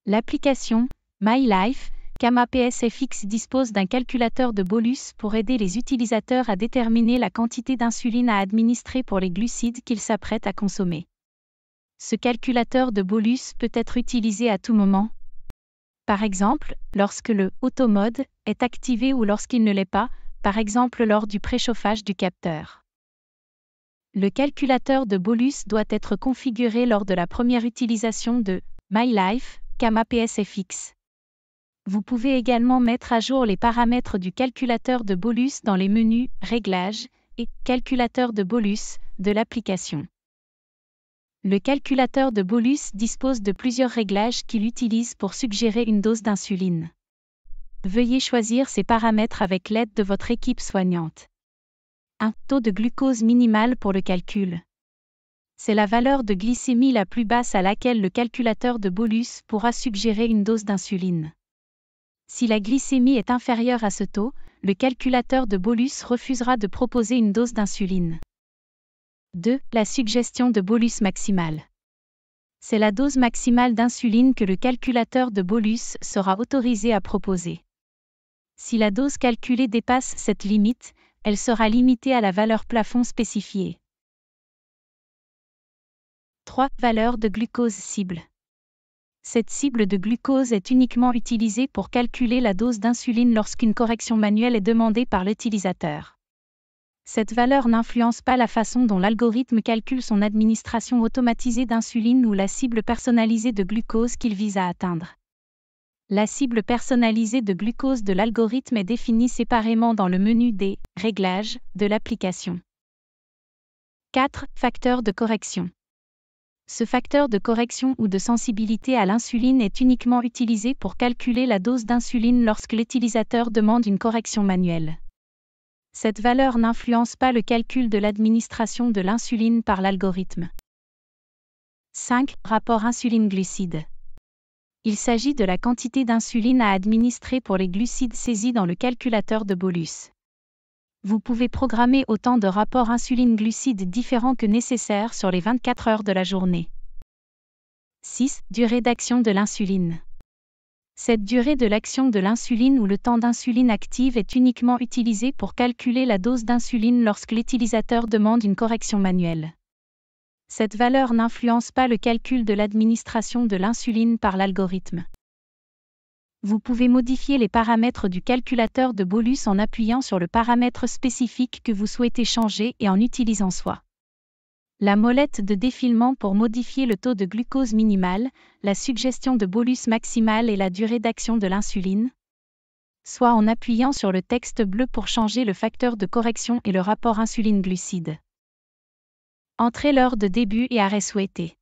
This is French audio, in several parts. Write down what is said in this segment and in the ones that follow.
L'application MyLife, Kama PSFX dispose d'un calculateur de bolus pour aider les utilisateurs à déterminer la quantité d'insuline à administrer pour les glucides qu'ils s'apprêtent à consommer. Ce calculateur de bolus peut être utilisé à tout moment. Par exemple, lorsque le « auto-mode » est activé ou lorsqu'il ne l'est pas, par exemple lors du préchauffage du capteur. Le calculateur de bolus doit être configuré lors de la première utilisation de MyLife, Kama PSFX. Vous pouvez également mettre à jour les paramètres du calculateur de bolus dans les menus « Réglages » et « Calculateur de bolus » de l'application. Le calculateur de bolus dispose de plusieurs réglages qu'il utilise pour suggérer une dose d'insuline. Veuillez choisir ces paramètres avec l'aide de votre équipe soignante. 1. Taux de glucose minimal pour le calcul. C'est la valeur de glycémie la plus basse à laquelle le calculateur de bolus pourra suggérer une dose d'insuline. Si la glycémie est inférieure à ce taux, le calculateur de bolus refusera de proposer une dose d'insuline. 2. La suggestion de bolus maximale. C'est la dose maximale d'insuline que le calculateur de bolus sera autorisé à proposer. Si la dose calculée dépasse cette limite, elle sera limitée à la valeur plafond spécifiée. 3. Valeur de glucose cible. Cette cible de glucose est uniquement utilisée pour calculer la dose d'insuline lorsqu'une correction manuelle est demandée par l'utilisateur. Cette valeur n'influence pas la façon dont l'algorithme calcule son administration automatisée d'insuline ou la cible personnalisée de glucose qu'il vise à atteindre. La cible personnalisée de glucose de l'algorithme est définie séparément dans le menu des « Réglages » de l'application. 4. Facteur de correction. Ce facteur de correction ou de sensibilité à l'insuline est uniquement utilisé pour calculer la dose d'insuline lorsque l'utilisateur demande une correction manuelle. Cette valeur n'influence pas le calcul de l'administration de l'insuline par l'algorithme. 5. Rapport insuline-glucides. Il s'agit de la quantité d'insuline à administrer pour les glucides saisis dans le calculateur de bolus. Vous pouvez programmer autant de rapports insuline-glucides différents que nécessaire sur les 24 heures de la journée. 6. Durée d'action de l'insuline. Cette durée de l'action de l'insuline ou le temps d'insuline active est uniquement utilisée pour calculer la dose d'insuline lorsque l'utilisateur demande une correction manuelle. Cette valeur n'influence pas le calcul de l'administration de l'insuline par l'algorithme. Vous pouvez modifier les paramètres du calculateur de bolus en appuyant sur le paramètre spécifique que vous souhaitez changer et en utilisant soit la molette de défilement pour modifier le taux de glucose minimal, la suggestion de bolus maximale et la durée d'action de l'insuline, soit en appuyant sur le texte bleu pour changer le facteur de correction et le rapport insuline-glucide. Entrez l'heure de début et arrêt souhaité.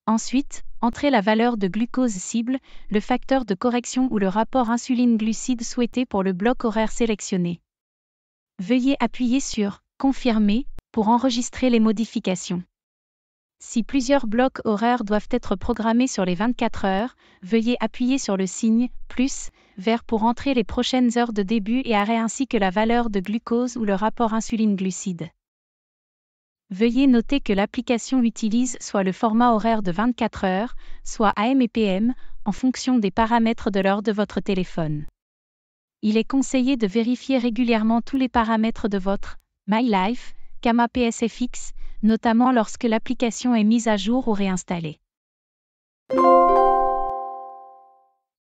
Ensuite, entrez la valeur de glucose cible, le facteur de correction ou le rapport insuline-glucide souhaité pour le bloc horaire sélectionné. Veuillez appuyer sur « Confirmer » pour enregistrer les modifications. Si plusieurs blocs horaires doivent être programmés sur les 24 heures, veuillez appuyer sur le signe +, vert pour entrer les prochaines heures de début et arrêt ainsi que la valeur de glucose ou le rapport insuline-glucide. Veuillez noter que l'application utilise soit le format horaire de 24 heures, soit AM et PM, en fonction des paramètres de l'heure de votre téléphone. Il est conseillé de vérifier régulièrement tous les paramètres de votre MyLife, Kama PSFX, notamment lorsque l'application est mise à jour ou réinstallée.